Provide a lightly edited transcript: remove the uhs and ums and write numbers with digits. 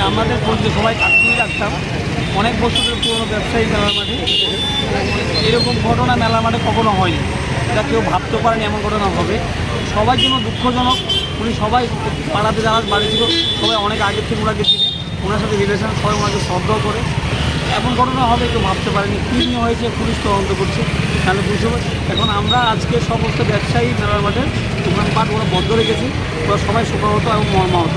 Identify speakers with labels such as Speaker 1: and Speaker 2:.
Speaker 1: আমাদের পরিচিত সবাই কাকুই রাখতাম, অনেক বছরের পুরনো ব্যবসায়ী মেলার মাঠে এরকম ঘটনা মেলার মাঠে কখনো হয়নি। এটা কেউ ভাবতে পারেনি এমন ঘটনা হবে। সবার জন্য দুঃখজনক। উনি সবাই পাড়াতে যারা বাড়ি ছিল সবাই অনেক আগের থেকে ওনাকে চিনে, ওনার সাথে রিলেশন, সবাই ওনাকে শ্রদ্ধা করে। এমন ঘটনা হবে কেউ ভাবতে পারেনি। কী নিয়ে হয়েছে পুলিশ তদন্ত করছে, তাহলে বুঝতে পারে। এখন আমরা আজকে সমস্ত ব্যবসায়ী মেলার মাঠে দোকানপাট ওরা বন্ধ রেখেছি, ওরা সবাই শোকাহত এবং মর্মাহত।